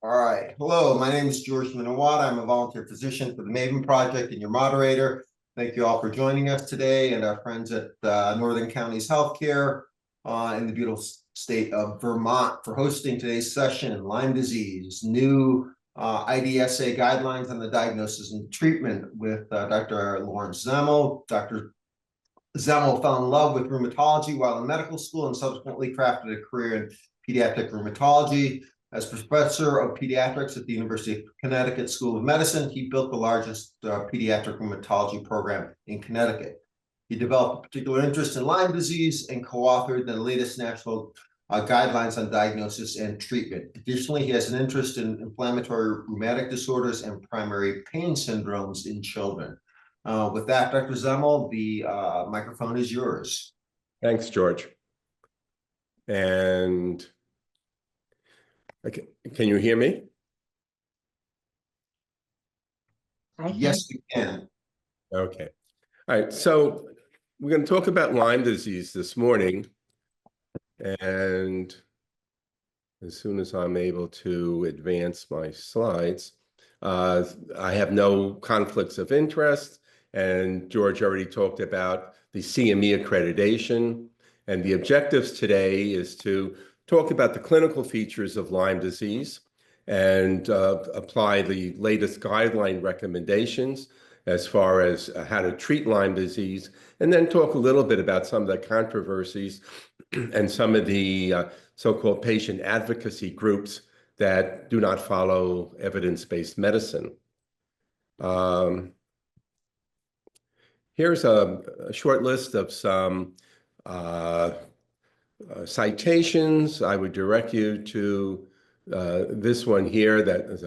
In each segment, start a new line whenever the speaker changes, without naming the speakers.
All right. Hello, my name is George Minawada. I'm a volunteer physician for the MAVEN Project and your moderator. Thank you all for joining us today and our friends at Northern Counties Healthcare in the beautiful state of Vermont for hosting today's session, Lyme disease, new IDSA guidelines on the diagnosis and treatment with Dr. Lawrence Zemel. Dr. Zemel fell in love with rheumatology while in medical school and subsequently crafted a career in pediatric rheumatology. As professor of pediatrics at the University of Connecticut School of Medicine, he built the largest pediatric rheumatology program in Connecticut. He developed a particular interest in Lyme disease and co-authored the latest national guidelines on diagnosis and treatment. Additionally, he has an interest in inflammatory rheumatic disorders and primary pain syndromes in children. With that, Dr. Zemel, the microphone is yours.
Thanks, George. And can you hear me?
Yes, we can.
Okay. All right. So we're going to talk about Lyme disease this morning. And as soon as I'm able to advance my slides, I have no conflicts of interest. And George already talked about the CME accreditation. And the objectives today is to talk about the clinical features of Lyme disease and apply the latest guideline recommendations as far as how to treat Lyme disease, and then talk a little bit about some of the controversies and some of the so-called patient advocacy groups that do not follow evidence-based medicine. Here's a short list of some citations. I would direct you to this one here, that is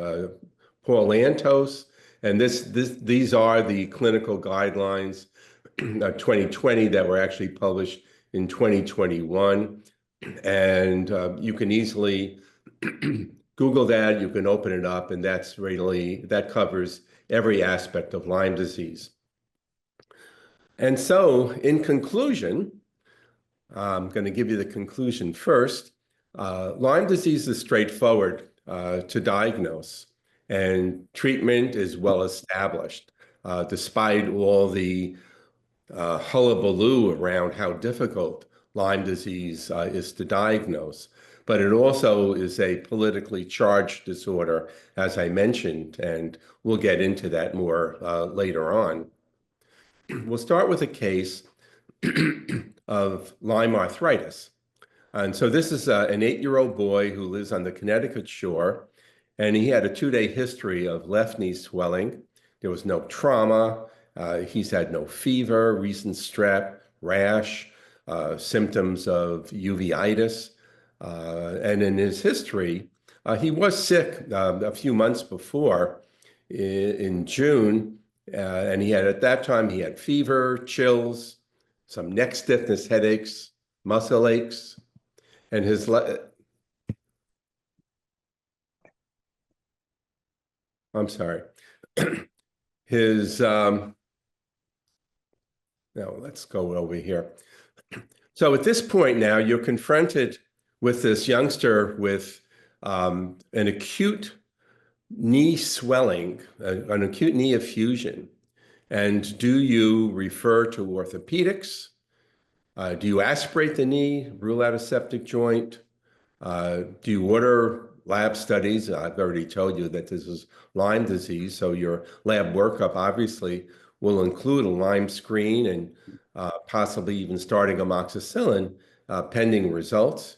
Paul Lantos, and these are the clinical guidelines 2020 that were actually published in 2021, and you can easily Google that. You can open it up, and that covers every aspect of Lyme disease. And so, in conclusion, I'm going to give you the conclusion first. Lyme disease is straightforward to diagnose, and treatment is well established, despite all the hullabaloo around how difficult Lyme disease is to diagnose. But it also is a politically charged disorder, as I mentioned, and we'll get into that more later on. We'll start with a case of Lyme arthritis. And so this is an 8-year-old boy who lives on the Connecticut shore, and he had a 2-day history of left knee swelling. There was no trauma. He's had no fever, recent strep, rash, symptoms of uveitis. And in his history, he was sick a few months before in June. And at that time, he had fever, chills, some neck stiffness, headaches, muscle aches, and I'm sorry. Now let's go over here. So at this point now, you're confronted with this youngster with an acute knee swelling, an acute knee effusion. And do you refer to orthopedics? Do you aspirate the knee, rule out a septic joint? Do you order lab studies? I've already told you that this is Lyme disease, so your lab workup obviously will include a Lyme screen and possibly even starting amoxicillin pending results.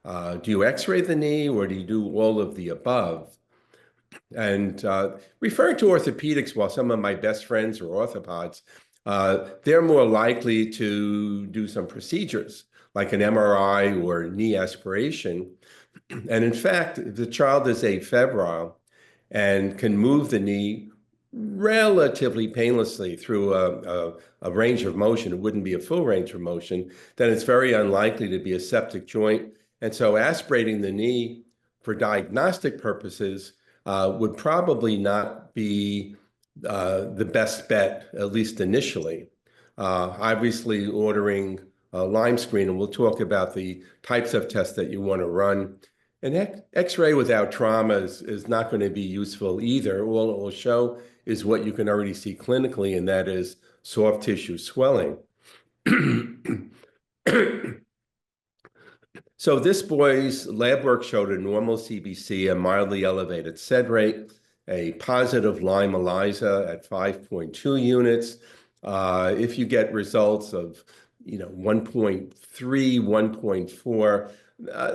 Do you x-ray the knee, or do you do all of the above? And referring to orthopedics, while some of my best friends are orthopods, they're more likely to do some procedures like an MRI or knee aspiration. And in fact, if the child is afebrile and can move the knee relatively painlessly through a range of motion, it wouldn't be a full range of motion, then it's very unlikely to be a septic joint. And so aspirating the knee for diagnostic purposes would probably not be the best bet, at least initially. Obviously, ordering a Lyme screen, and we'll talk about the types of tests that you want to run, An X-ray without trauma is not going to be useful either. All it will show is what you can already see clinically, and that is soft tissue swelling. So this boy's lab work showed a normal CBC, a mildly elevated SED rate, a positive Lyme ELISA at 5.2 units. If you get results of 1.3, 1.4,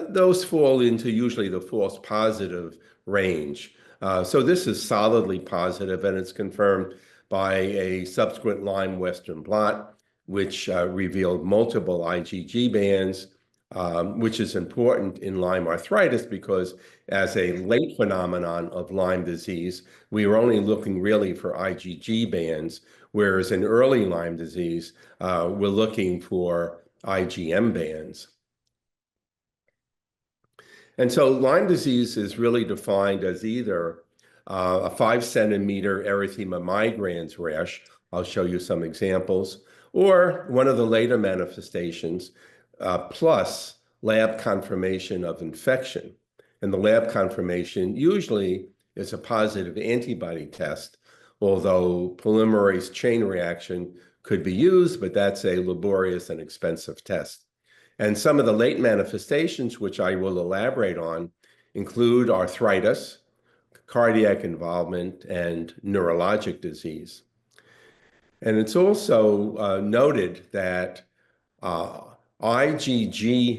those fall into usually the false positive range. So this is solidly positive, and it's confirmed by a subsequent Lyme Western blot, which revealed multiple IgG bands, which is important in Lyme arthritis because as a late phenomenon of Lyme disease, we were only looking really for IgG bands, whereas in early Lyme disease, we're looking for IgM bands. And so Lyme disease is really defined as either a 5-centimeter erythema migrans rash, I'll show you some examples, or one of the later manifestations, plus lab confirmation of infection. And the lab confirmation usually is a positive antibody test, although polymerase chain reaction could be used, but that's a laborious and expensive test. And some of the late manifestations, which I will elaborate on, include arthritis, cardiac involvement, and neurologic disease. And it's also noted that IgG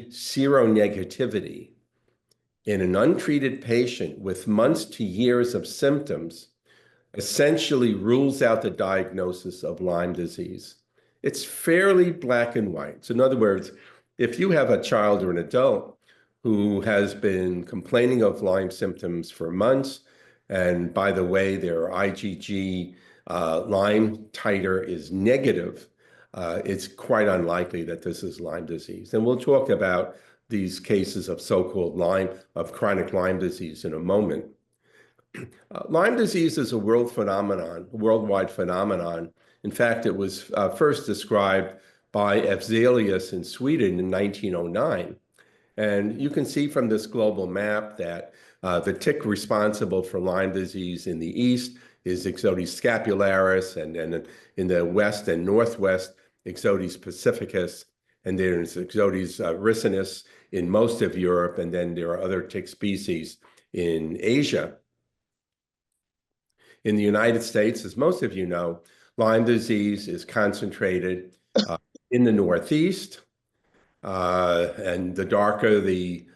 seronegativity in an untreated patient with months to years of symptoms essentially rules out the diagnosis of Lyme disease. It's fairly black and white. So in other words, if you have a child or an adult who has been complaining of Lyme symptoms for months, and by the way, their IgG Lyme titer is negative, it's quite unlikely that this is Lyme disease. And we'll talk about these cases of so-called chronic Lyme disease in a moment. Lyme disease is a worldwide phenomenon. In fact, it was first described by Afzelius in Sweden in 1909. And you can see from this global map that the tick responsible for Lyme disease in the east is Ixodes scapularis, and then in the west and northwest, Ixodes pacificus, and there's Ixodes ricinus in most of Europe, and then there are other tick species in Asia. In the United States, as most of you know, Lyme disease is concentrated in the Northeast, and the darker the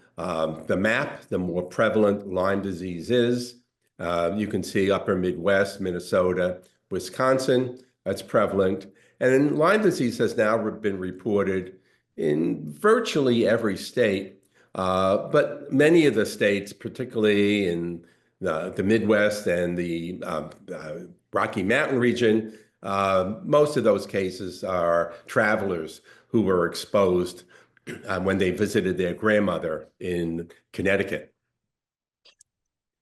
map, the more prevalent Lyme disease is. You can see upper Midwest, Minnesota, Wisconsin, that's prevalent. And Lyme disease has now been reported in virtually every state, but many of the states, particularly in the Midwest and the Rocky Mountain region, most of those cases are travelers who were exposed when they visited their grandmother in Connecticut.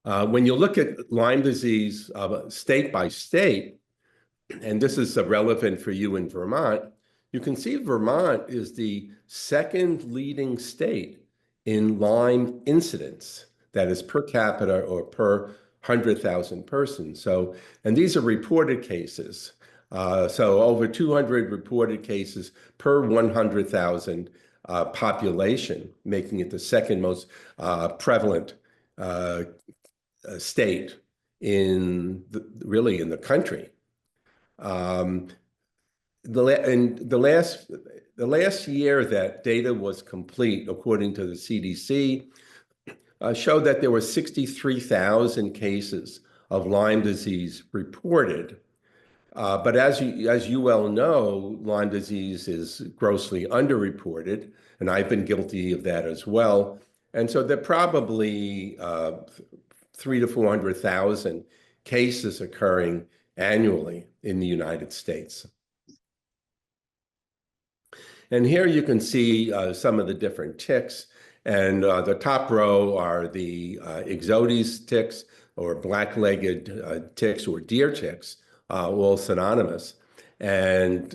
When you look at Lyme disease state by state, and this is relevant for you in Vermont, you can see Vermont is the second leading state in Lyme incidence, that is per capita or per 100,000 persons. So, and these are reported cases. So over 200 reported cases per 100,000 population, making it the second most prevalent state really in the country. The last year that data was complete, according to the CDC, showed that there were 63,000 cases of Lyme disease reported. But as you well know, Lyme disease is grossly underreported, and I've been guilty of that as well. And so there are probably 300,000 to 400,000 cases occurring annually in the United States. And here you can see some of the different ticks. And the top row are the Ixodes ticks, or black-legged ticks, or deer ticks, all synonymous. And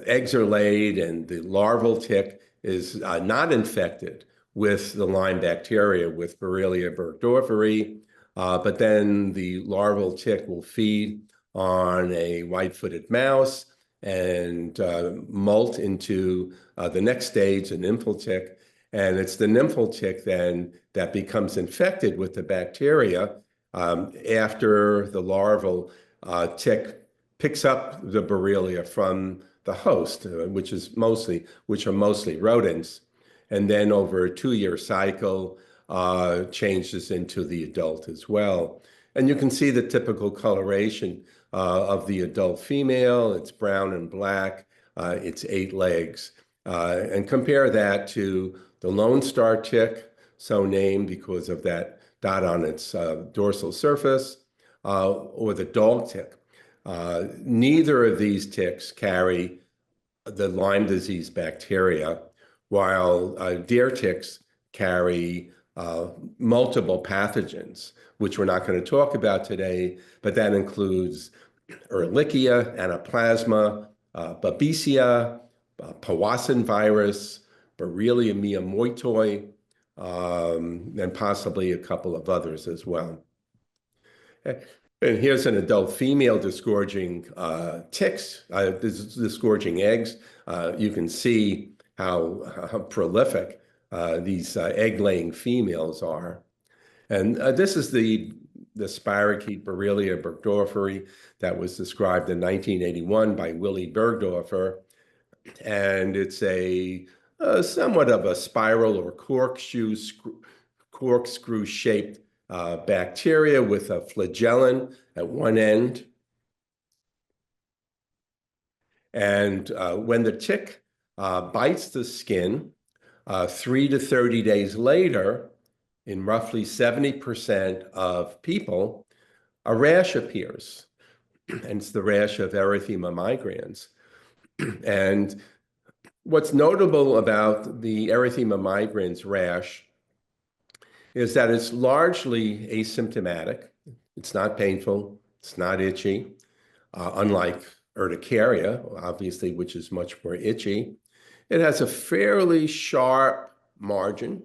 eggs are laid, and the larval tick is not infected with the Lyme bacteria, with Borrelia burgdorferi, but then the larval tick will feed on a white-footed mouse and molt into the next stage, an nymphal tick. And it's the nymphal tick then that becomes infected with the bacteria after the larval tick picks up the Borrelia from the host, which are mostly rodents, and then over a 2-year cycle changes into the adult as well. And you can see the typical coloration of the adult female. It's brown and black. It's 8 legs. And compare that to the Lone Star tick, so named because of that dot on its dorsal surface, or the dog tick. Neither of these ticks carry the Lyme disease bacteria, while deer ticks carry multiple pathogens, which we're not going to talk about today, but that includes Ehrlichia, Anaplasma, Babesia, Powassan virus, Borrelia miyamotoi, and possibly a couple of others as well. And here's an adult female disgorging ticks, disgorging eggs. You can see how prolific these egg-laying females are. And this is the spirochete Borrelia burgdorferi that was described in 1981 by Willy Bergdorfer. And it's a somewhat of a spiral or corkscrew-shaped bacteria with a flagellum at one end. And when the tick bites the skin, 3 to 30 days later, in roughly 70% of people, a rash appears. And it's the rash of erythema migrans. And what's notable about the erythema migrans rash is that it's largely asymptomatic. It's not painful. It's not itchy, unlike urticaria, obviously, which is much more itchy. It has a fairly sharp margin,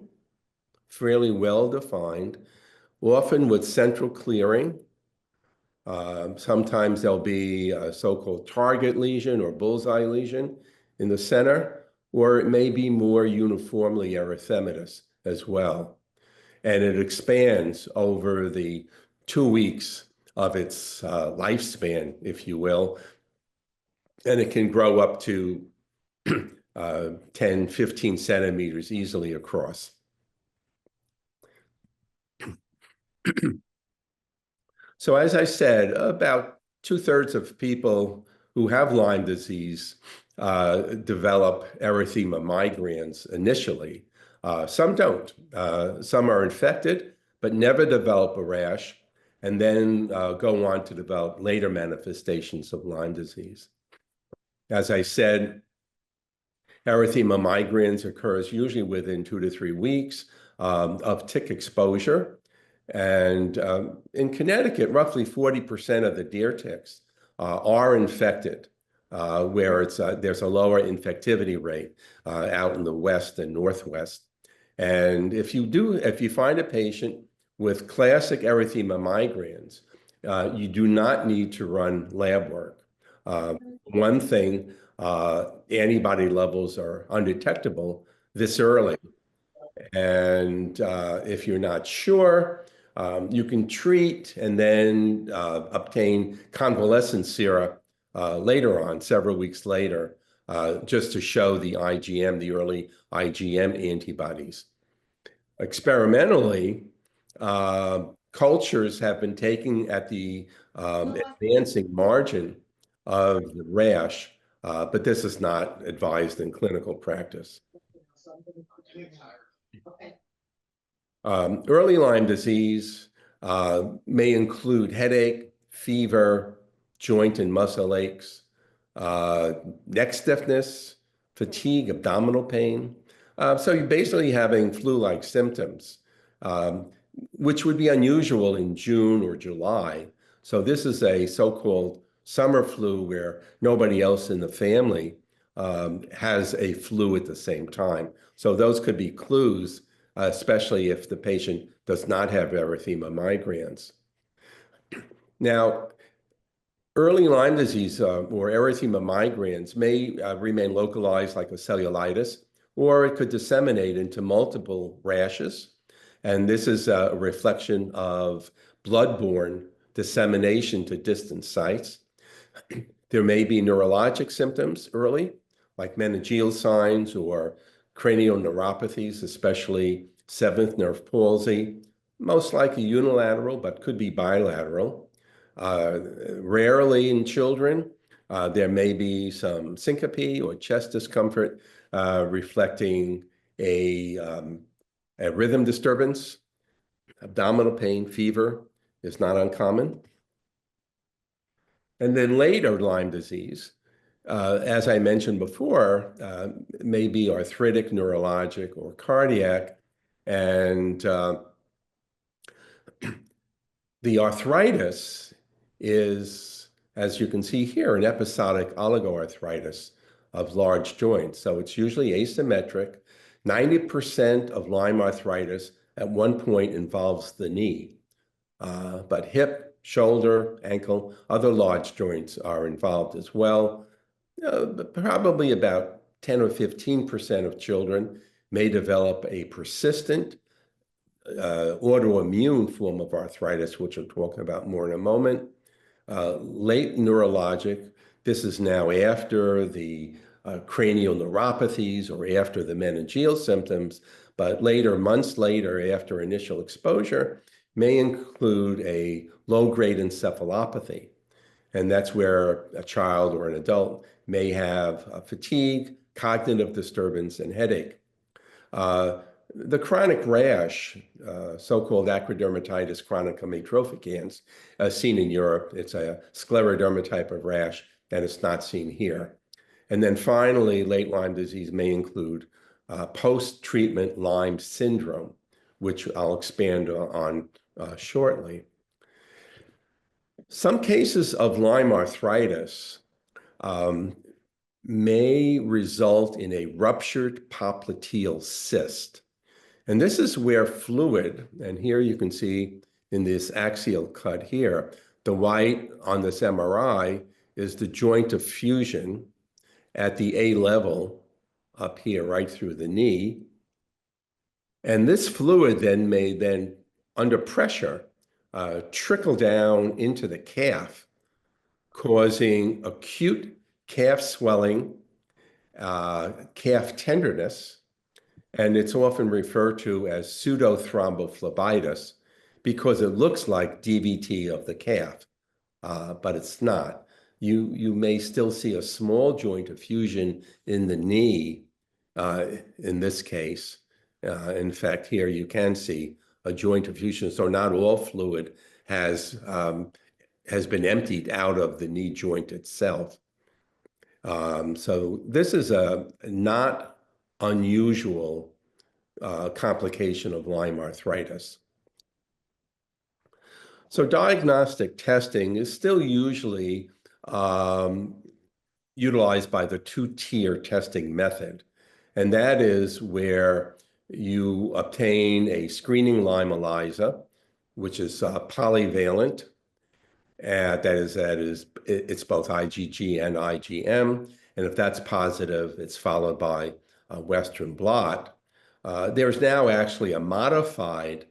fairly well-defined, often with central clearing. Sometimes there'll be a so-called target lesion or bullseye lesion in the center, or it may be more uniformly erythematous as well. And it expands over the 2 weeks of its lifespan, if you will. And it can grow up to 10, 15 centimeters easily across. So as I said, about 2/3 of people who have Lyme disease develop erythema migrans initially. Some don't. Some are infected, but never develop a rash, and then go on to develop later manifestations of Lyme disease. As I said, erythema migrans occurs usually within 2 to 3 weeks of tick exposure. And in Connecticut, roughly 40% of the deer ticks are infected, where there's a lower infectivity rate out in the west and northwest. And if you find a patient with classic erythema migrans, you do not need to run lab work. One thing, antibody levels are undetectable this early. And if you're not sure, you can treat and then obtain convalescent sera later on, several weeks later, just to show the IgM, the early IgM antibodies. Experimentally, cultures have been taken at the advancing margin of the rash, but this is not advised in clinical practice. Early Lyme disease may include headache, fever, joint and muscle aches, neck stiffness, fatigue, abdominal pain. So you're basically having flu-like symptoms, which would be unusual in June or July. So this is a so-called summer flu where nobody else in the family has a flu at the same time. So those could be clues especially if the patient does not have erythema migrans. Now, early Lyme disease or erythema migrans may remain localized like a cellulitis, or it could disseminate into multiple rashes. And this is a reflection of blood-borne dissemination to distant sites. There may be neurologic symptoms early, like meningeal signs or cranial neuropathies, especially seventh nerve palsy, most likely unilateral, but could be bilateral. Rarely in children, there may be some syncope or chest discomfort reflecting a rhythm disturbance. Abdominal pain, fever is not uncommon. And then later Lyme disease, as I mentioned before, may be arthritic, neurologic, or cardiac. And the arthritis is, as you can see here, an episodic oligoarthritis of large joints. So it's usually asymmetric. 90% of Lyme arthritis at one point involves the knee, but hip, shoulder, ankle, other large joints are involved as well. Probably about 10 or 15% of children may develop a persistent autoimmune form of arthritis, which we'll talk about more in a moment. Late neurologic, this is now after the cranial neuropathies or after the meningeal symptoms, but later, months later, after initial exposure, may include a low-grade encephalopathy. And that's where a child or an adult may have fatigue, cognitive disturbance, and headache. The chronic rash, so-called acrodermatitis chronica atrophicaans, seen in Europe, it's a scleroderma type of rash, and it's not seen here. And then finally, late Lyme disease may include post-treatment Lyme syndrome, which I'll expand on shortly. Some cases of Lyme arthritis may result in a ruptured popliteal cyst. And this is where fluid, and here you can see in this axial cut here, the white on this MRI is the joint of fusion at the A level up here, right through the knee. And this fluid then may under pressure, trickle down into the calf, causing acute calf swelling, calf tenderness, and it's often referred to as pseudothrombophleboitis because it looks like DVT of the calf, but it's not. You may still see a small joint effusion in the knee in this case. In fact, here you can see a joint effusion, so not all fluid has been emptied out of the knee joint itself. So this is a not unusual complication of Lyme arthritis. So diagnostic testing is still usually utilized by the two-tier testing method. And that is where you obtain a screening Lyme ELISA, which is polyvalent. It's both IgG and IgM. And if that's positive, it's followed by a Western blot. There's now actually a modified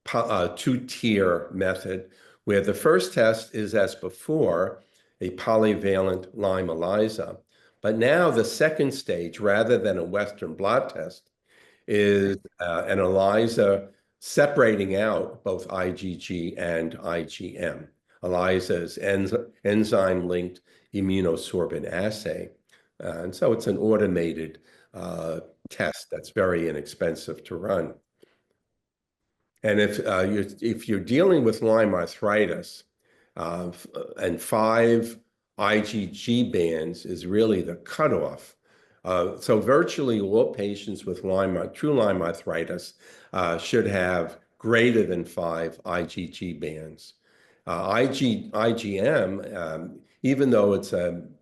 two-tier method where the first test is, as before, a polyvalent Lyme ELISA. But now the second stage, rather than a Western blot test, is an ELISA separating out both IgG and IgM. ELISA is enzyme-linked immunosorbent assay. And so it's an automated test that's very inexpensive to run. And if you're dealing with Lyme arthritis, and 5 IgG bands is really the cutoff. So virtually all patients with true Lyme arthritis should have greater than 5 IgG bands. IgM, even though it's an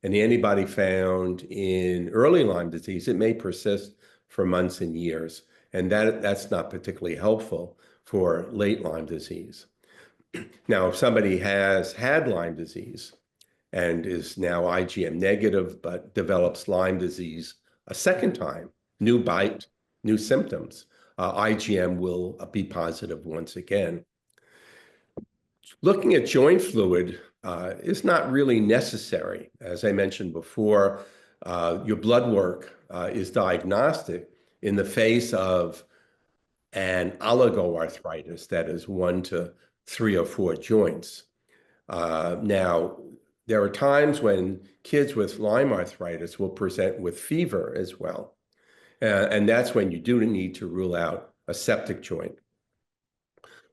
antibody found in early Lyme disease, it may persist for months and years. and that's not particularly helpful for late Lyme disease. Now, if somebody has had Lyme disease and is now IgM negative, but develops Lyme disease a second time, new bite, new symptoms, IgM will be positive once again. Looking at joint fluid is not really necessary. As I mentioned before, your blood work is diagnostic in the face of an oligoarthritis, that is 1 to 3 or 4 joints. Now, there are times when kids with Lyme arthritis will present with fever as well. And that's when you do need to rule out a septic joint.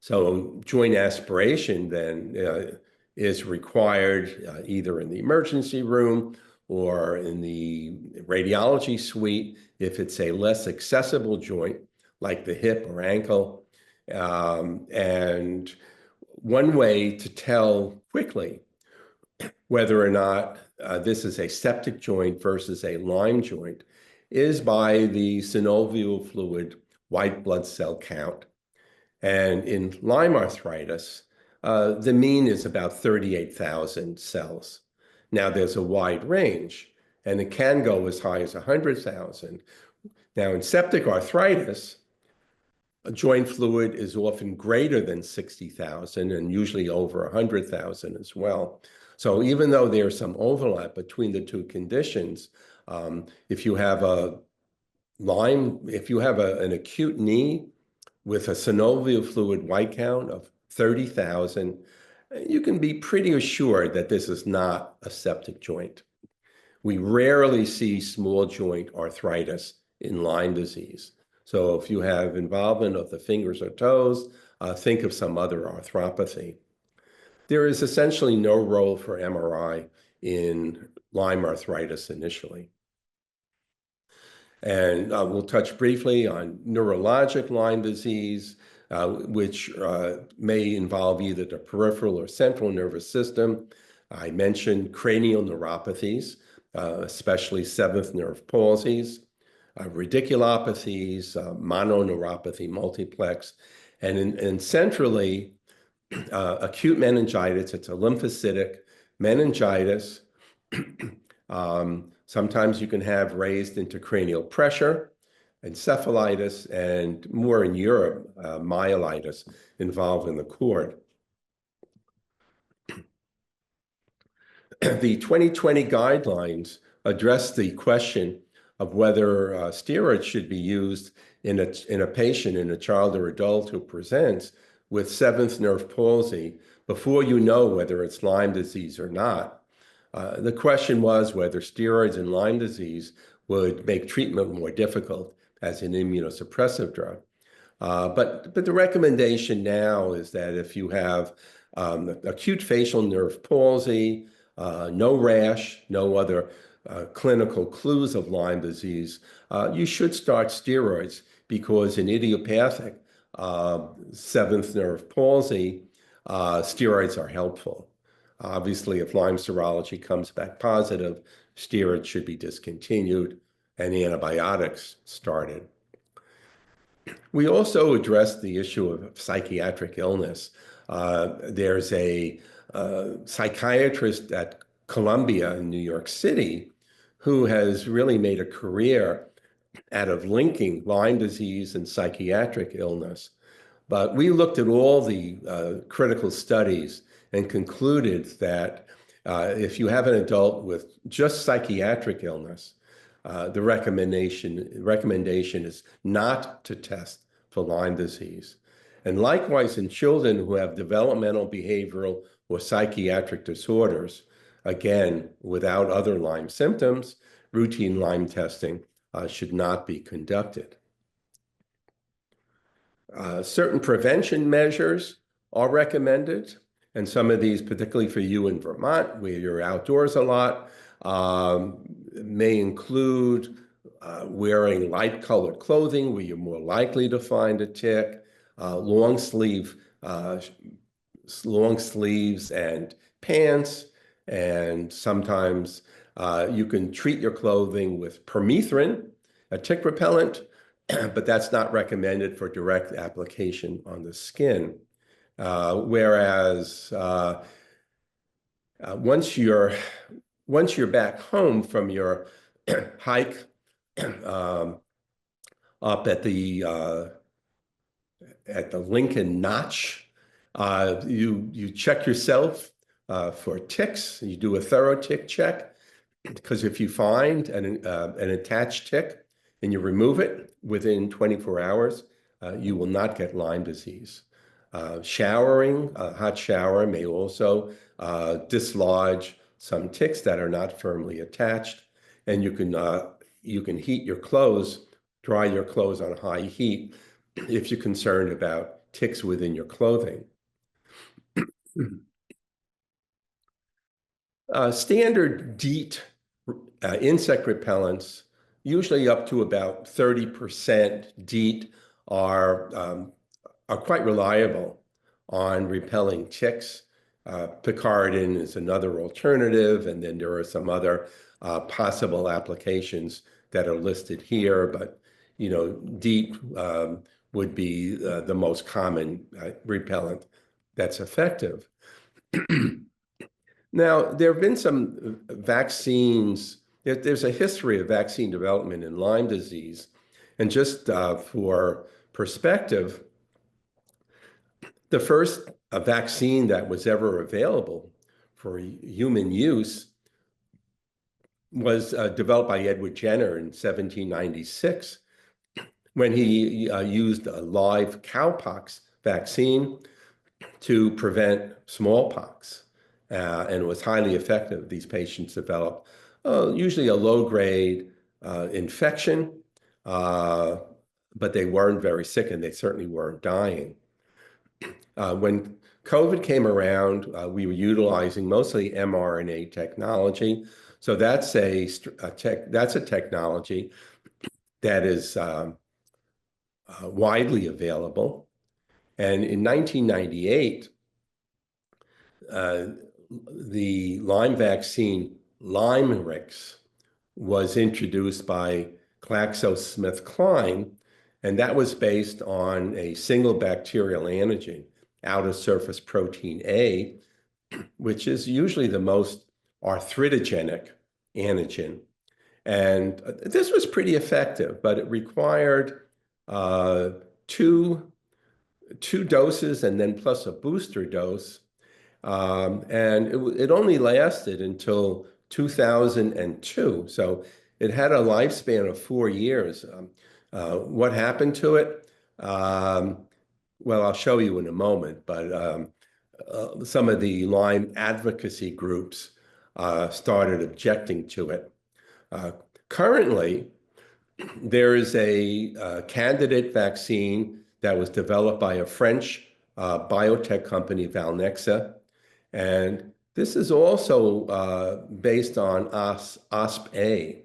So joint aspiration then is required either in the emergency room or in the radiology suite if it's a less accessible joint like the hip or ankle. And one way to tell quickly whether or not this is a septic joint versus a Lyme joint is by the synovial fluid white blood cell count. And in Lyme arthritis, the mean is about 38,000 cells. Now, there's a wide range, and it can go as high as 100,000. Now, in septic arthritis, a joint fluid is often greater than 60,000 and usually over 100,000 as well. So even though there's some overlap between the two conditions, if you have a Lyme, if you have an acute knee with a synovial fluid white count of 30,000, you can be pretty assured that this is not a septic joint. We rarely see small joint arthritis in Lyme disease. So if you have involvement of the fingers or toes, think of some other arthropathy. There is essentially no role for MRI in Lyme arthritis initially. And we'll touch briefly on neurologic Lyme disease, which may involve either the peripheral or central nervous system. I mentioned cranial neuropathies, especially seventh nerve palsies, radiculopathies, mononeuropathy multiplex, and centrally, acute meningitis. It's a lymphocytic meningitis. Sometimes you can have raised intracranial pressure, encephalitis, and more in Europe, myelitis involved in the cord. The 2020 guidelines address the question of whether steroids should be used in a patient, in a child or adult who presents with seventh nerve palsy before you know whether it's Lyme disease or not. The question was whether steroids in Lyme disease would make treatment more difficult as an immunosuppressive drug. But the recommendation now is that if you have acute facial nerve palsy, no rash, no other clinical clues of Lyme disease, you should start steroids because in idiopathic seventh nerve palsy, steroids are helpful. Obviously, if Lyme serology comes back positive, steroids should be discontinued and antibiotics started. We also addressed the issue of psychiatric illness. There's a psychiatrist at Columbia in New York City who has really made a career out of linking Lyme disease and psychiatric illness. But we looked at all the critical studies and concluded that if you have an adult with just psychiatric illness, the recommendation is not to test for Lyme disease. And likewise, in children who have developmental, behavioral, or psychiatric disorders, again, without other Lyme symptoms, routine Lyme testing should not be conducted. Certain prevention measures are recommended, and some of these, particularly for you in Vermont, where you're outdoors a lot, may include wearing light-colored clothing where you're more likely to find a tick, long sleeves and pants, and sometimes you can treat your clothing with permethrin, a tick repellent, but that's not recommended for direct application on the skin. Whereas once you're back home from your hike up at the Lincoln Notch, you check yourself for ticks. You do a thorough tick check, because if you find an attached tick and you remove it within 24 hours, you will not get Lyme disease. Showering, a hot shower may also dislodge some ticks that are not firmly attached, and you can heat your clothes, dry your clothes on high heat if you're concerned about ticks within your clothing. Standard DEET insect repellents, usually up to about 30% DEET, are quite reliable on repelling ticks. Picaridin is another alternative, and then there are some other possible applications that are listed here, but DEET would be the most common repellent that's effective. Now, there have been some vaccines. There's a history of vaccine development in Lyme disease. And just for perspective, the first vaccine that was ever available for human use was developed by Edward Jenner in 1796, when he used a live cowpox vaccine to prevent smallpox. And it was highly effective. These patients developed usually a low-grade infection, but they weren't very sick, and they certainly weren't dying. When COVID came around, we were utilizing mostly mRNA technology. So that's a technology that is widely available. And in 1998, the Lyme vaccine LymeRix was introduced by GlaxoSmithKline, and that was based on a single bacterial antigen, outer surface protein A, which is usually the most arthritogenic antigen. And this was pretty effective, but it required two doses and then plus a booster dose. And it only lasted until 2002. So it had a lifespan of 4 years. What happened to it? Well, I'll show you in a moment, but some of the Lyme advocacy groups started objecting to it. Currently, there is a candidate vaccine that was developed by a French biotech company, Valnexa, and this is also based on OSPA.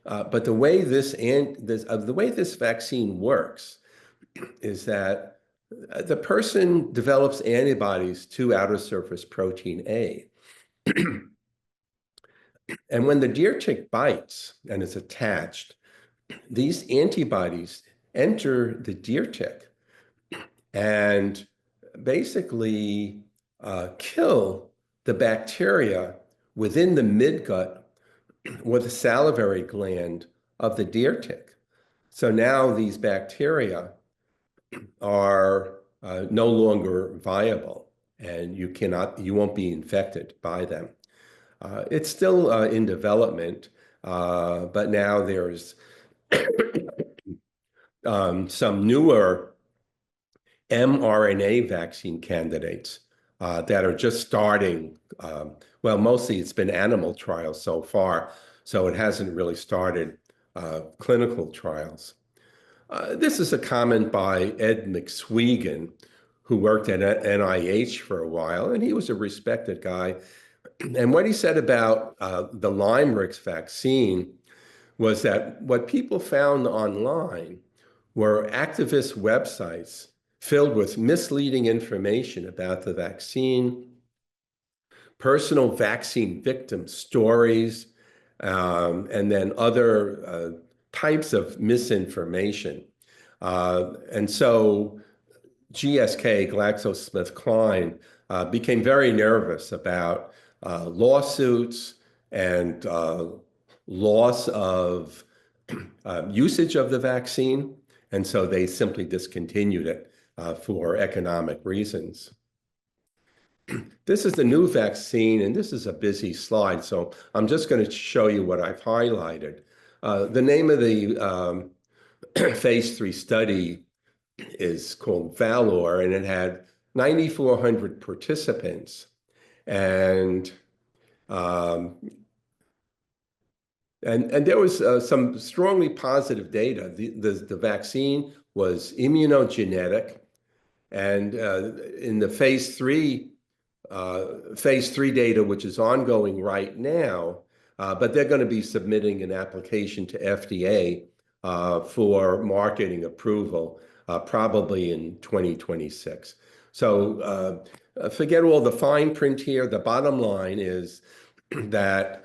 But the way this vaccine works is that the person develops antibodies to outer surface protein A. And when the deer tick bites and is attached, these antibodies enter the deer tick and basically kill the bacteria within the midgut or the salivary gland of the deer tick. So now these bacteria are no longer viable, and you won't be infected by them. It's still in development, but now there's some newer mRNA vaccine candidates that are just starting. Well, mostly it's been animal trials so far, so it hasn't really started clinical trials. This is a comment by Ed McSweeney, who worked at NIH for a while, and he was a respected guy. And what he said about the LymeRix vaccine was that what people found online were activist websites filled with misleading information about the vaccine, personal vaccine victim stories, and then other types of misinformation. And so GSK, GlaxoSmithKline, became very nervous about lawsuits and loss of usage of the vaccine. And so they simply discontinued it for economic reasons. This is the new vaccine, and this is a busy slide, so I'm just going to show you what I've highlighted. The name of the phase 3 study is called Valor, and it had 9,400 participants. And there was some strongly positive data. The vaccine was immunogenic, and in the phase 3 data, which is ongoing right now, but they're going to be submitting an application to FDA for marketing approval, probably in 2026. So forget all the fine print here. The bottom line is that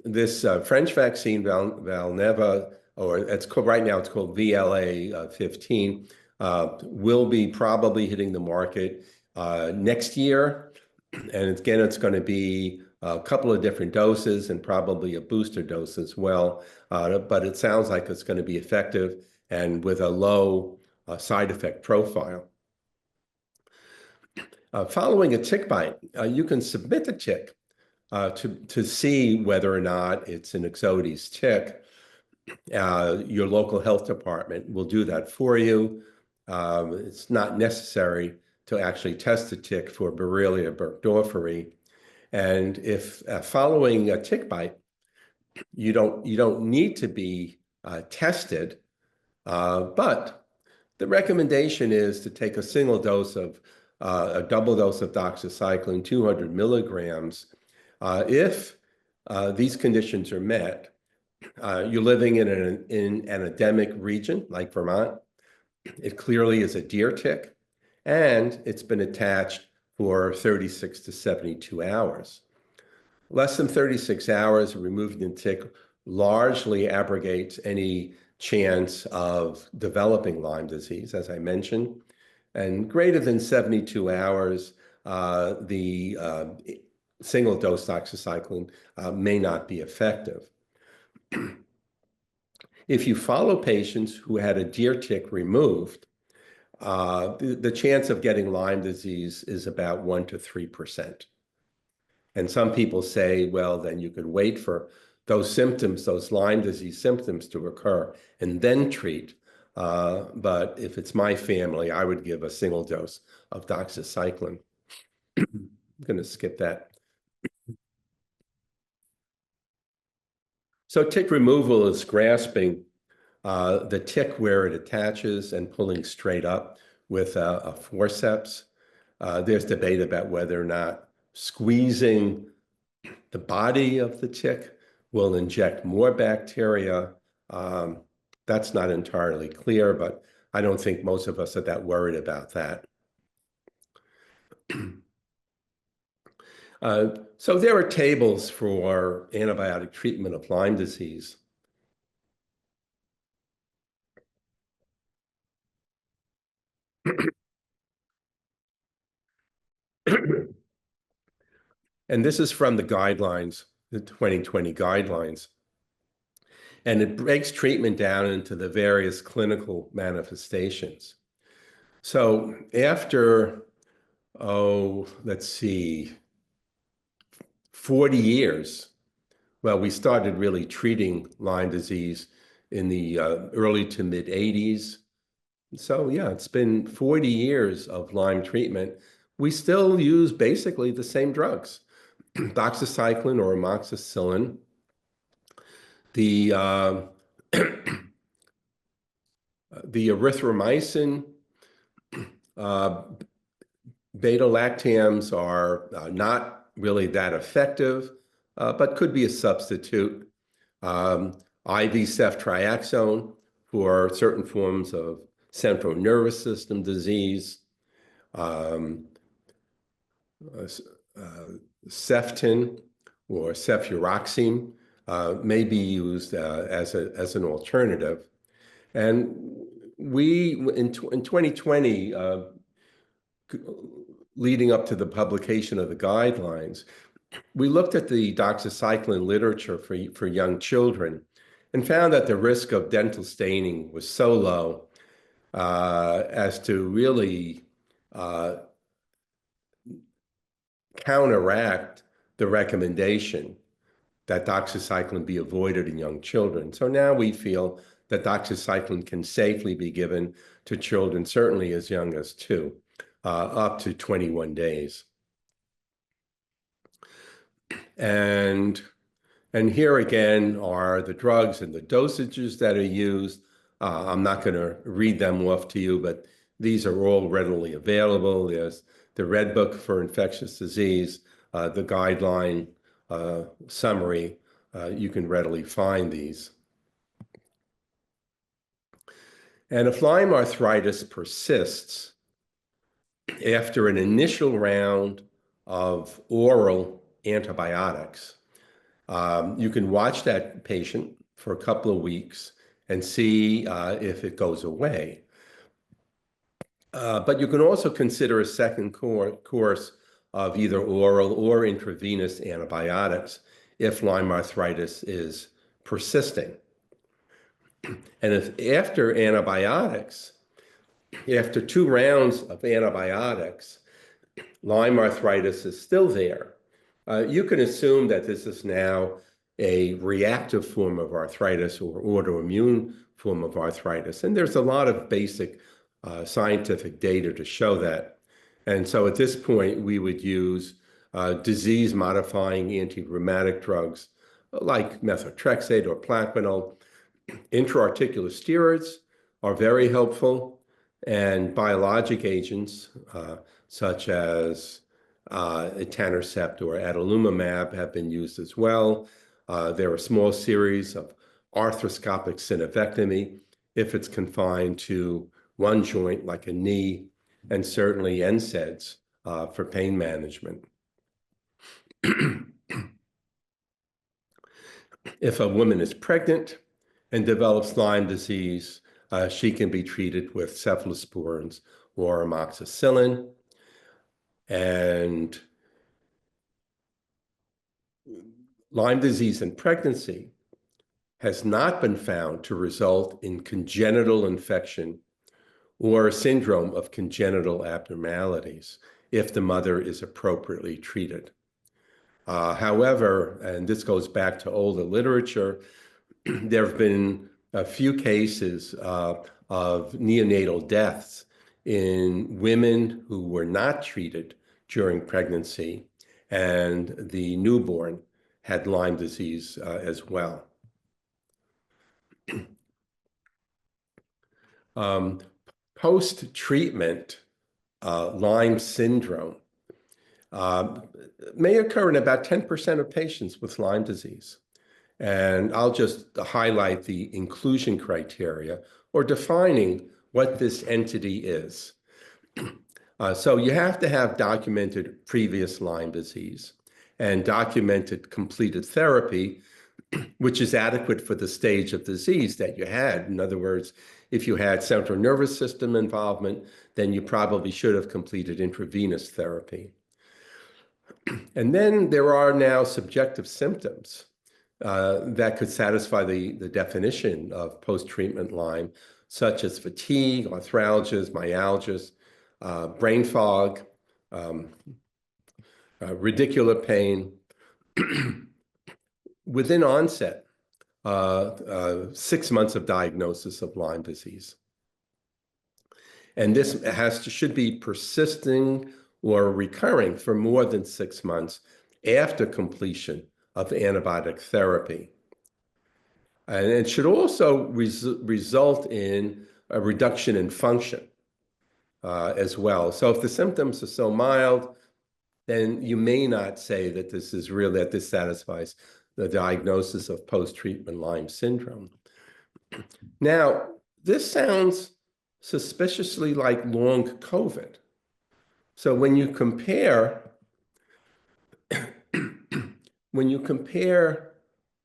this French vaccine, Valneva, or it's called, right now it's called VLA15, will be probably hitting the market next year. And again, it's going to be a couple of different doses and probably a booster dose as well. But it sounds like it's going to be effective and with a low side effect profile. Following a tick bite, you can submit the tick to see whether or not it's an Ixodes tick. Your local health department will do that for you. It's not necessary to actually test the tick for Borrelia burgdorferi. And if following a tick bite, you don't need to be tested, but the recommendation is to take a single dose of a double dose of doxycycline, 200 milligrams. If these conditions are met, you're living in an endemic region like Vermont. It clearly is a deer tick, and it's been attached for 36 to 72 hours. Less than 36 hours, removing the tick largely abrogates any chance of developing Lyme disease, as I mentioned. And greater than 72 hours, the single dose doxycycline may not be effective. If you follow patients who had a deer tick removed, the chance of getting Lyme disease is about 1 to 3%. And some people say, well, then you could wait for those symptoms, those Lyme disease symptoms to occur and then treat. But if it's my family, I would give a single dose of doxycycline. I'm going to skip that. So tick removal is grasping the tick where it attaches and pulling straight up with a forceps. There's debate about whether or not squeezing the body of the tick will inject more bacteria. That's not entirely clear, but I don't think most of us are that worried about that. So there are tables for antibiotic treatment of Lyme disease. And this is from the guidelines, the 2020 guidelines. And it breaks treatment down into the various clinical manifestations. So after, let's see, 40 years, well, we started really treating Lyme disease in the early to mid 80s. So yeah, it's been 40 years of Lyme treatment. We still use basically the same drugs, doxycycline or amoxicillin. The the erythromycin, beta-lactams are not really that effective, but could be a substitute. IV ceftriaxone for certain forms of central nervous system disease. Ceftin or cefuroxime may be used as an alternative. And we, in 2020, leading up to the publication of the guidelines, we looked at the doxycycline literature for young children and found that the risk of dental staining was so low as to really counteract the recommendation that doxycycline be avoided in young children. So now we feel that doxycycline can safely be given to children, certainly as young as 2, up to 21 days. And here again are the drugs and the dosages that are used. I'm not going to read them off to you, but these are all readily available. There's the Red Book for Infectious Disease, the guideline summary. You can readily find these. And if Lyme arthritis persists after an initial round of oral antibiotics, you can watch that patient for a couple of weeks and see if it goes away. But you can also consider a second course of either oral or intravenous antibiotics if Lyme arthritis is persisting. And if after antibiotics, after 2 rounds of antibiotics, Lyme arthritis is still there, you can assume that this is now a reactive form of arthritis or autoimmune form of arthritis. And there's a lot of basic scientific data to show that. And so at this point, we would use disease-modifying anti-rheumatic drugs like methotrexate or Plaquenil. Intra-articular steroids are very helpful, and biologic agents such as etanercept or adalimumab have been used as well. There are a small series of arthroscopic synovectomy if it's confined to one joint like a knee, and certainly NSAIDs for pain management. If a woman is pregnant and develops Lyme disease, she can be treated with cephalosporins or amoxicillin. And Lyme disease in pregnancy has not been found to result in congenital infection or syndrome of congenital abnormalities if the mother is appropriately treated. However, and this goes back to older literature, there have been a few cases of neonatal deaths in women who were not treated during pregnancy, and the newborn had Lyme disease as well. Post-treatment Lyme syndrome may occur in about 10% of patients with Lyme disease. And I'll just highlight the inclusion criteria or defining what this entity is. So you have to have documented previous Lyme disease and documented completed therapy, which is adequate for the stage of disease that you had. In other words, if you had central nervous system involvement, then you probably should have completed intravenous therapy. And then there are now subjective symptoms that could satisfy the definition of post-treatment Lyme, such as fatigue, arthralgias, myalgias, brain fog, radicular pain. Within onset, 6 months of diagnosis of Lyme disease. And this should be persisting or recurring for more than 6 months after completion of antibiotic therapy. And it should also result in a reduction in function as well. So if the symptoms are so mild, then you may not say that this is real, that this satisfies the diagnosis of post-treatment Lyme syndrome. Now, this sounds suspiciously like long COVID. So when you compare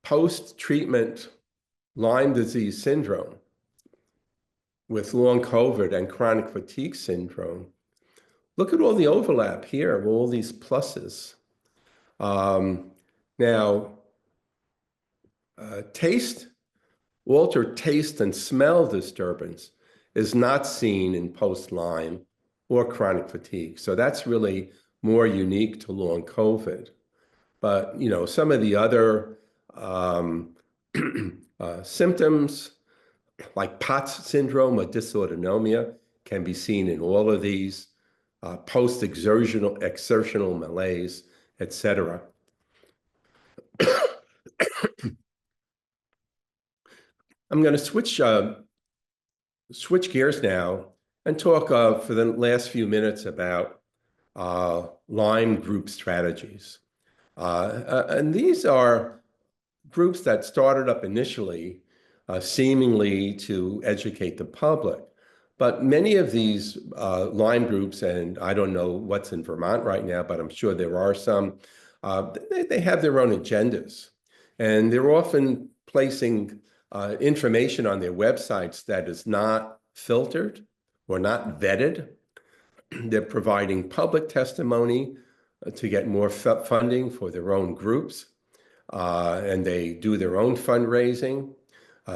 post-treatment Lyme disease syndrome with long COVID and chronic fatigue syndrome, look at all the overlap here of all these pluses. Now, altered taste and smell disturbance is not seen in post-Lyme or chronic fatigue. So that's really more unique to long COVID. But, some of the other symptoms like POTS syndrome or dysautonomia can be seen in all of these, exertional malaise, etc. I'm going to switch gears now and talk for the last few minutes about Lyme group strategies. And these are groups that started up initially seemingly to educate the public. But many of these Lyme groups, and I don't know what's in Vermont right now, but I'm sure there are some, they have their own agendas. And they're often placing information on their websites that is not filtered or not vetted. They're providing public testimony to get more funding for their own groups. And they do their own fundraising.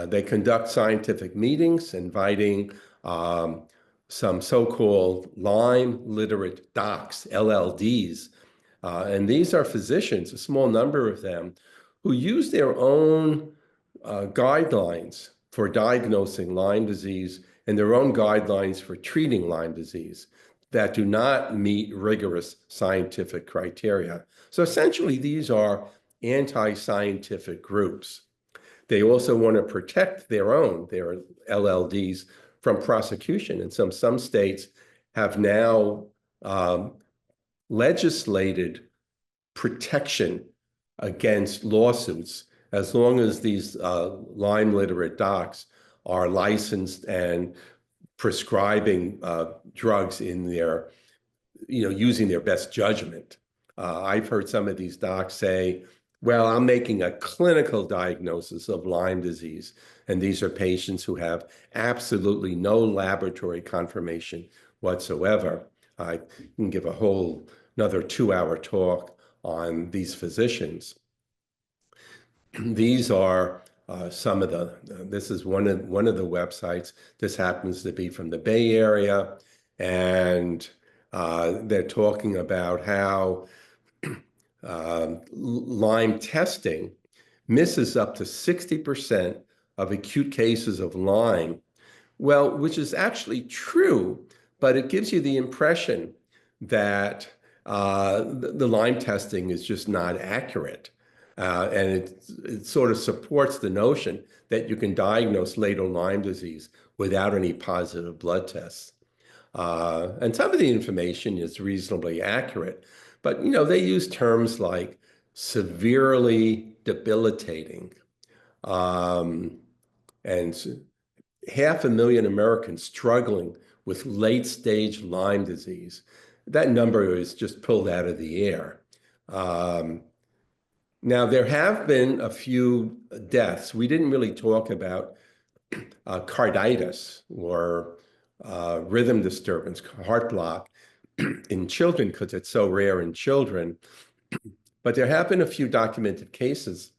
They conduct scientific meetings, inviting some so-called Lyme literate docs, LLDs. And these are physicians, a small number of them, who use their own guidelines for diagnosing Lyme disease and their own guidelines for treating Lyme disease that do not meet rigorous scientific criteria. So essentially, these are anti-scientific groups. They also want to protect their LLDs from prosecution. And some states have now legislated protection against lawsuits as long as these Lyme literate docs are licensed and prescribing drugs in their, using their best judgment. I've heard some of these docs say, well, I'm making a clinical diagnosis of Lyme disease. And these are patients who have absolutely no laboratory confirmation whatsoever. I can give another 2-hour talk on these physicians. These are some of this is one of the websites. This happens to be from the Bay Area. And they're talking about how Lyme testing misses up to 60% of acute cases of Lyme. Well, which is actually true, but it gives you the impression that the Lyme testing is just not accurate. And it sort of supports the notion that you can diagnose later Lyme disease without any positive blood tests. And some of the information is reasonably accurate, but they use terms like severely debilitating, and 500,000 Americans struggling with late-stage Lyme disease. That number is just pulled out of the air. Now, there have been a few deaths. We didn't really talk about carditis or rhythm disturbance, heart block in children because it's so rare in children. But there have been a few documented cases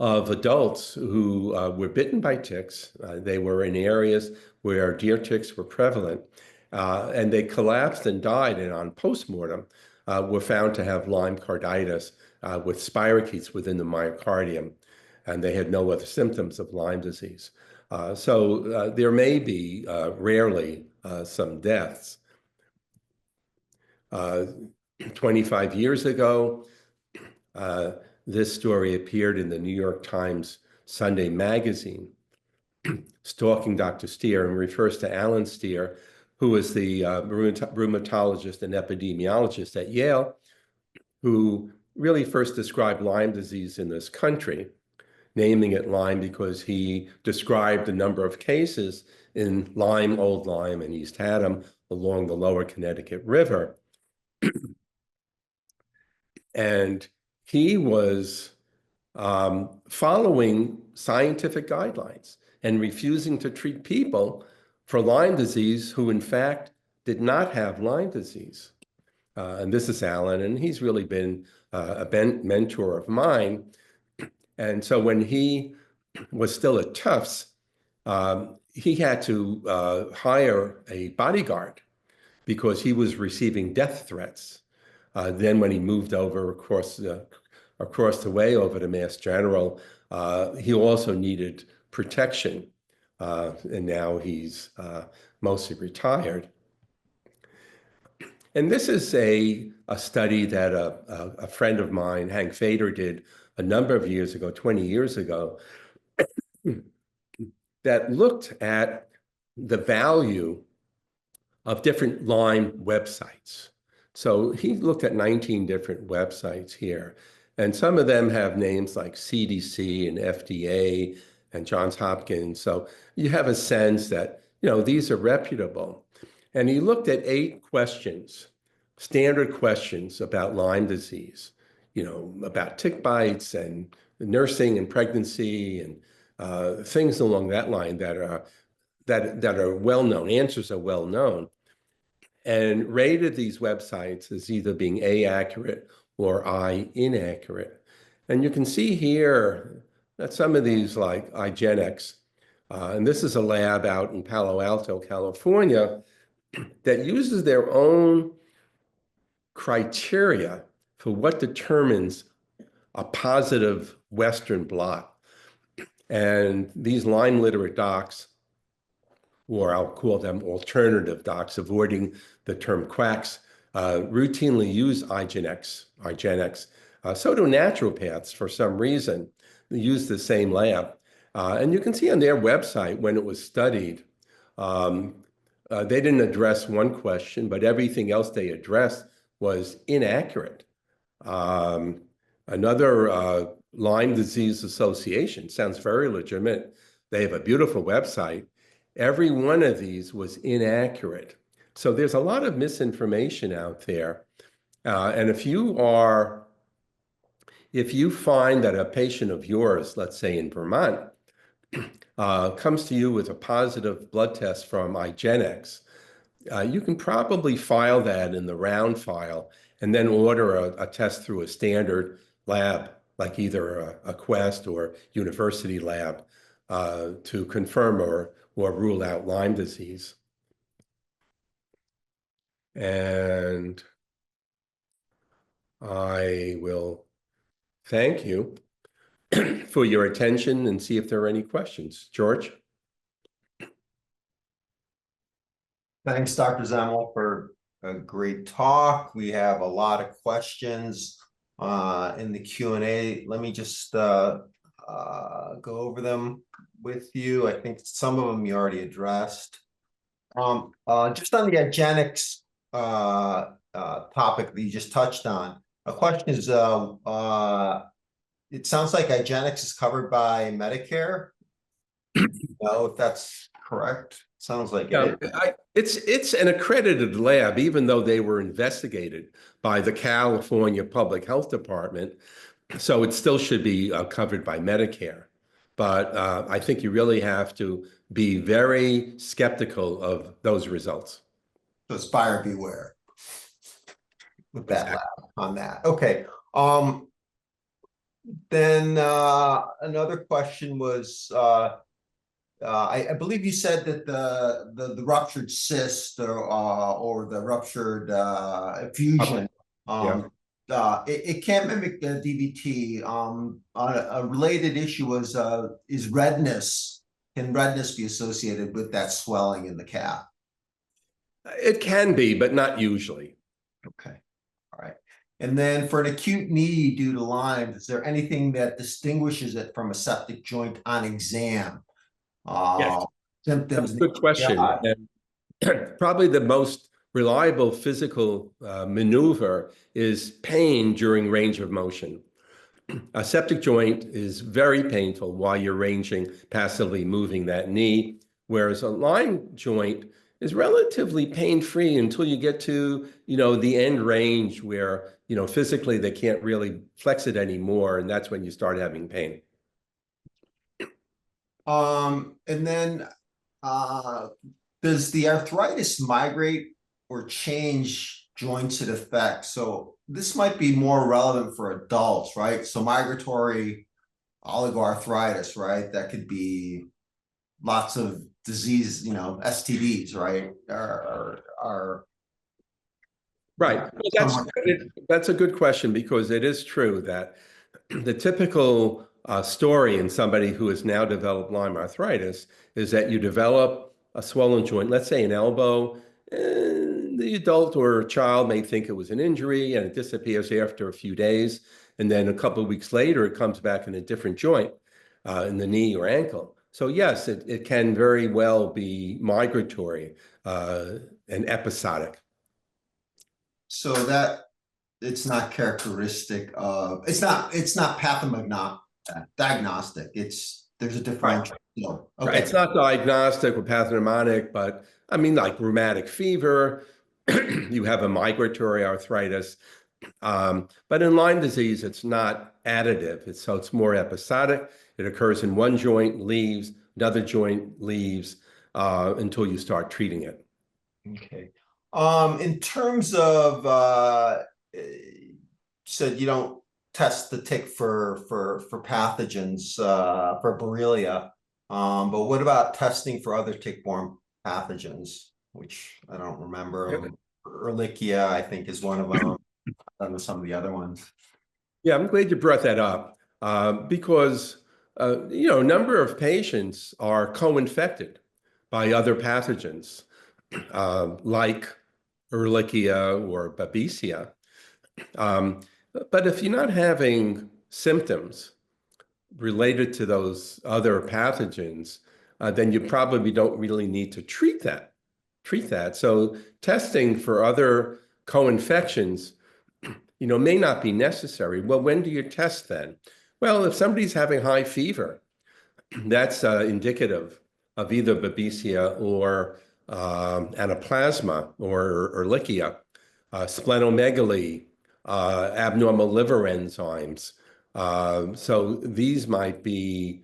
of adults who were bitten by ticks. They were in areas where deer ticks were prevalent, and they collapsed and died, and on postmortem were found to have Lyme carditis with spirochetes within the myocardium, and they had no other symptoms of Lyme disease. So there may be, rarely, some deaths. 25 years ago, this story appeared in the New York Times Sunday magazine, stalking Dr. Steer, and refers to Alan Steer, who was the rheumatologist and epidemiologist at Yale, who really first described Lyme disease in this country, naming it Lyme because he described a number of cases in Lyme, Old Lyme, and East Haddam along the lower Connecticut River. And he was following scientific guidelines and refusing to treat people for Lyme disease who, in fact, did not have Lyme disease. And this is Alan, and he's really been a mentor of mine. And so when he was still at Tufts, he had to hire a bodyguard because he was receiving death threats. Then when he moved over across the way over to Mass General, he also needed protection. And now he's mostly retired. And this is a study that a friend of mine, Hank Fader, did a number of years ago, 20 years ago, that looked at the value of different Lyme websites. So he looked at 19 different websites here, and some of them have names like CDC and FDA and Johns Hopkins. So you have a sense that, these are reputable. And he looked at 8 questions, standard questions about Lyme disease, about tick bites and nursing and pregnancy and things along that line that are well known. Answers are well known, and rated these websites as either being A, accurate, or I, inaccurate. And you can see here that some of these, like IGeneX, and this is a lab out in Palo Alto, California, that uses their own criteria for what determines a positive Western blot. And these Lyme literate docs, or I'll call them alternative docs, avoiding the term quacks, routinely use IGeneX. So do naturopaths for some reason. They use the same lab. And you can see on their website when it was studied, they didn't address one question, but everything else they addressed was inaccurate. Another Lyme Disease Association sounds very legitimate. They have a beautiful website. Every one of these was inaccurate. So there's a lot of misinformation out there. And if you find that a patient of yours, let's say in Vermont, comes to you with a positive blood test from IGeneX, you can probably file that in the round file and then order a test through a standard lab, like either a Quest or university lab, to confirm or rule out Lyme disease. And I will thank you for your attention and see if there are any questions. George?
Thanks, Dr. Zemel, for a great talk. We have a lot of questions in the Q&A. Let me just go over them with you. I think some of them you already addressed. Just on the IGeneX topic that you just touched on, a question is, it sounds like IGeneX is covered by Medicare. No, if that's correct. Sounds like it is.
It's an accredited lab, even though they were investigated by the California Public Health Department. So it still should be covered by Medicare. But I think you really have to be very skeptical of those results.
So it's buyer beware with that lab on that. Okay. Then another question was, I believe you said that the ruptured cyst or the ruptured effusion, it can't mimic the DVT. A related issue was is redness. Can redness be associated with that swelling in the cap?
It can be, but not usually.
Okay. All right. And then for an acute knee due to Lyme, is there anything that distinguishes it from a septic joint on exam?
Yes.
Symptoms.
That's a good question. And probably the most reliable physical maneuver is pain during range of motion. A septic joint is very painful while you're passively moving that knee, whereas a Lyme joint is relatively pain-free until you get to, the end range where, physically they can't really flex it anymore, and that's when you start having pain.
And then does the arthritis migrate or change joints it affects? So this might be more relevant for adults, right? So migratory oligoarthritis, right? That could be lots of disease, STDs, right? Are
Right. Well, that's a good question, because it is true that the typical story in somebody who has now developed Lyme arthritis is that you develop a swollen joint, let's say an elbow, and the adult or child may think it was an injury and it disappears after a few days. And then a couple of weeks later, it comes back in a different joint in the knee or ankle. So yes, it can very well be migratory and episodic.
so that it's not characteristic of it's not pathomagnostic diagnostic. There's a
Right.
differential.
Right.
Okay.
It's not diagnostic or pathognomonic, but I mean, like rheumatic fever, you have a migratory arthritis. But in Lyme disease, it's not additive. It's more episodic. It occurs in one joint, leaves, another joint leaves until you start treating it.
Okay. In terms of said you don't test the tick for pathogens for Borrelia. But what about testing for other tick-borne pathogens, which I don't remember. Ehrlichia, I think, is one of them. I don't know some of the other ones.
Yeah, I'm glad you brought that up because, a number of patients are co-infected by other pathogens like Ehrlichia or Babesia. Um, but if you're not having symptoms related to those other pathogens, then you probably don't really need to treat that. So testing for other co-infections, may not be necessary. Well, when do you test then? Well, if somebody's having high fever, that's indicative of either Babesia or anaplasma or Ehrlichia, splenomegaly, abnormal liver enzymes. So these might be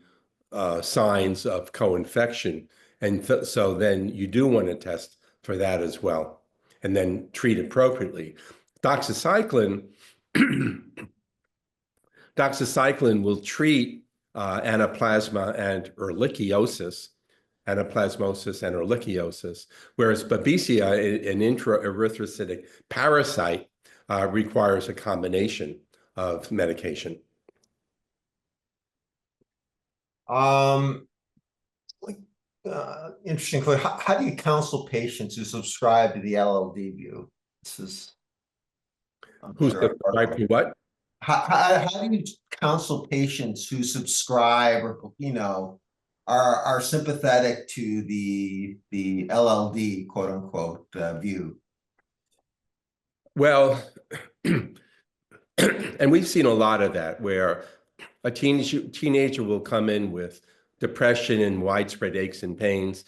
signs of co-infection. And so then you do want to test for that as well, and then treat appropriately. Doxycycline, doxycycline will treat anaplasma and ehrlichiosis, anaplasmosis and ehrlichiosis, whereas Babesia, an intra-erythrocytic parasite, requires a combination of medication.
Um, like, interesting. How do you counsel patients who subscribe to the LLD view? This is, I'm
Who's
sure.
subscribed to what?
How do you counsel patients who subscribe or are sympathetic to the LLD quote unquote view?
Well, and we've seen a lot of that where a teenager will come in with depression and widespread aches and pains,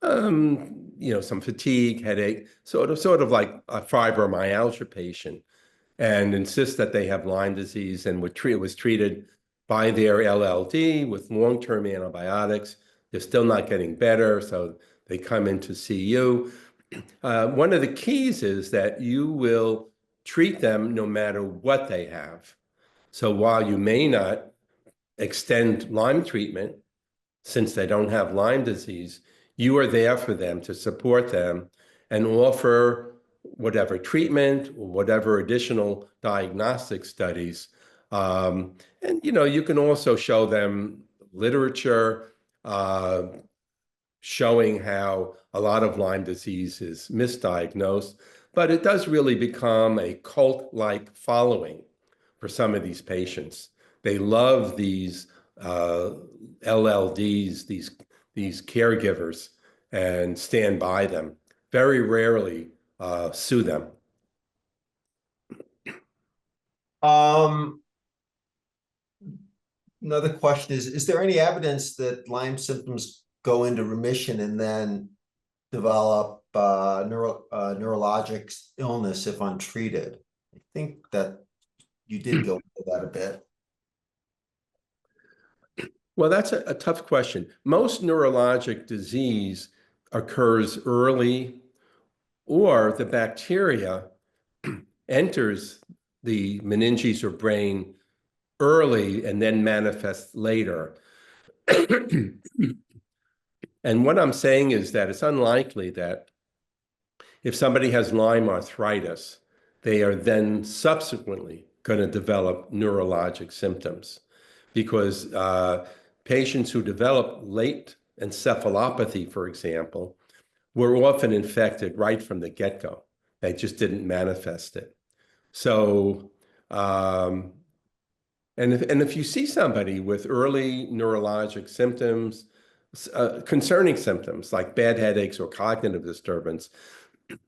some fatigue, headache, sort of like a fibromyalgia patient, and insist that they have Lyme disease and was treated by their LLD with long-term antibiotics. They're still not getting better, so they come in to see you. One of the keys is that you will treat them no matter what they have. So while you may not extend Lyme treatment, since they don't have Lyme disease, you are there for them to support them and offer whatever treatment or whatever additional diagnostic studies. And you can also show them literature showing how a lot of Lyme disease is misdiagnosed, but it does really become a cult-like following for some of these patients. They love these LLDs, these caregivers, and stand by them. Very rarely sue them.
Um, Another question is there any evidence that Lyme symptoms go into remission and then develop neurologic illness if untreated. I think that you did go into that a bit.
Well, that's a tough question. Most neurologic disease occurs early, or the bacteria enters the meninges or brain early and then manifests later. And what I'm saying is that it's unlikely that if somebody has Lyme arthritis, they are then subsequently going to develop neurologic symptoms because patients who develop late encephalopathy, for example, were often infected right from the get-go. They just didn't manifest it. So, and if you see somebody with early neurologic symptoms, concerning symptoms like bad headaches or cognitive disturbance,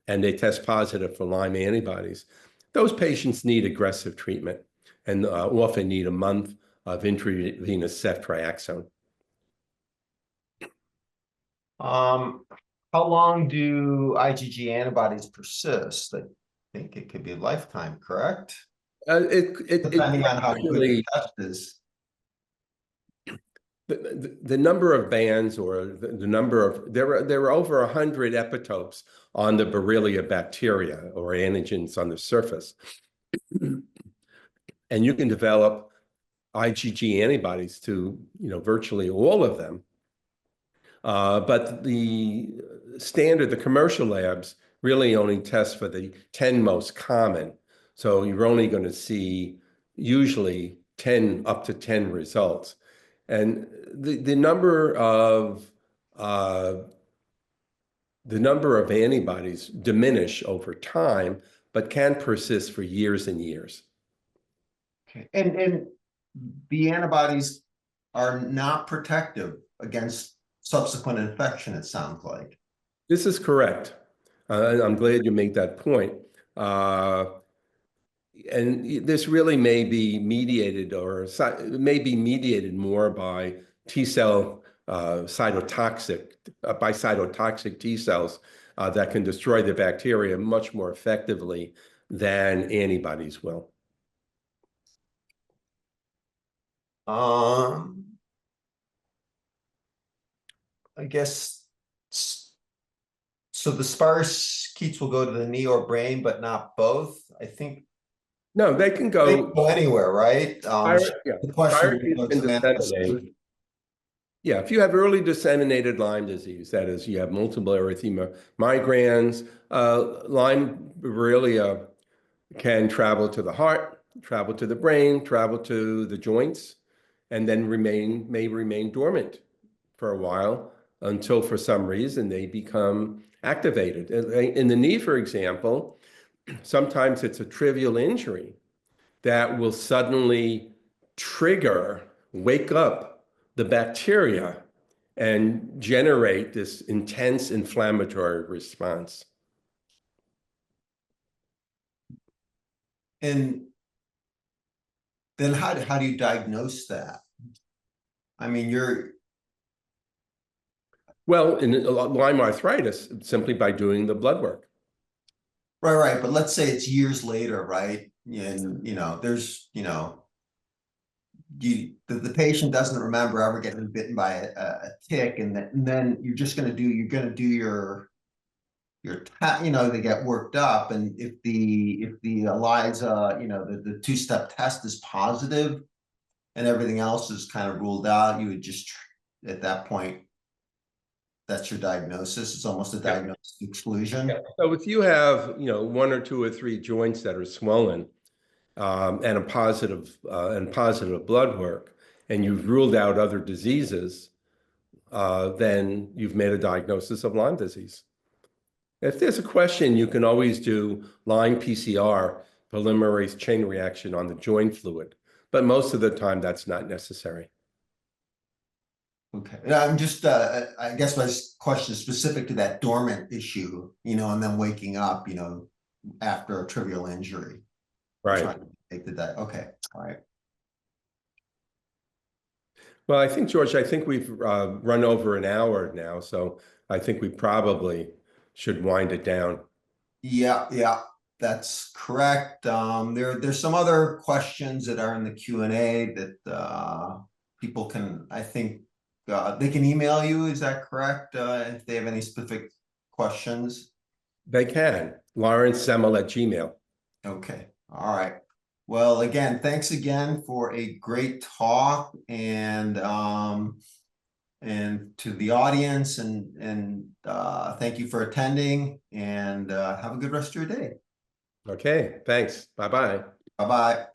and they test positive for Lyme antibodies, those patients need aggressive treatment and often need a month of intravenous ceftriaxone.
How long do IgG antibodies persist? I think it could be a lifetime, correct? Depending on how good the test is.
The number of bands or the number of, there were over 100 epitopes on the Borrelia bacteria or antigens on the surface. And you can develop IgG antibodies to, virtually all of them. But the standard, the commercial labs really only test for the 10 most common. So you're only going to see usually 10 up to 10 results. And the number of antibodies diminish over time, but can persist for years and years.
Okay. And the antibodies are not protective against subsequent infection, it sounds like.
This is correct. I'm glad you made that point. And this really may be mediated more by T cell cytotoxic T cells that can destroy the bacteria much more effectively than antibodies will.
I guess so. The spirochetes will go to the knee or brain, but not both. I think
No, they can
they
go
can go anywhere, right? The question
can disseminate. Yeah, if you have early disseminated Lyme disease, that is, you have multiple erythema migrans, Lyme Borrelia can travel to the heart, travel to the brain, travel to the joints, and then may remain dormant for a while until for some reason they become activated. In the knee, for example, sometimes it's a trivial injury that will suddenly wake up the bacteria and generate this intense inflammatory response.
And then how do you diagnose that? I mean,
Well, in Lyme arthritis, simply by doing the blood work.
right. But let's say it's years later, right? And there's the patient doesn't remember ever getting bitten by a tick, and then you're gonna do your they get worked up, and if the ELISA, the two-step test is positive and everything else is kind of ruled out, you would just at that point, that's your diagnosis. It's almost a diagnosis exclusion.
Yeah. So if you have, one or two or three joints that are swollen, and positive blood work, and you've ruled out other diseases, then you've made a diagnosis of Lyme disease. If there's a question, you can always do Lyme PCR, polymerase chain reaction on the joint fluid, but most of the time that's not necessary.
Okay. I'm just, I guess my question is specific to that dormant issue, and then waking up, after a trivial injury.
Right.
Trying to make okay. All right.
Well, George, I think we've run over an hour now, so I think we probably should wind it down.
Yeah, that's correct. There's some other questions that are in the Q&A that people can, I think, they can email you. Is that correct? If they have any specific questions.
They can. Lawrence Zemel at Gmail.
Okay, all right. Well, again, thanks again for a great talk, and to the audience, and thank you for attending, and have a good rest of your day.
Okay, thanks. Bye-bye.
Bye-bye.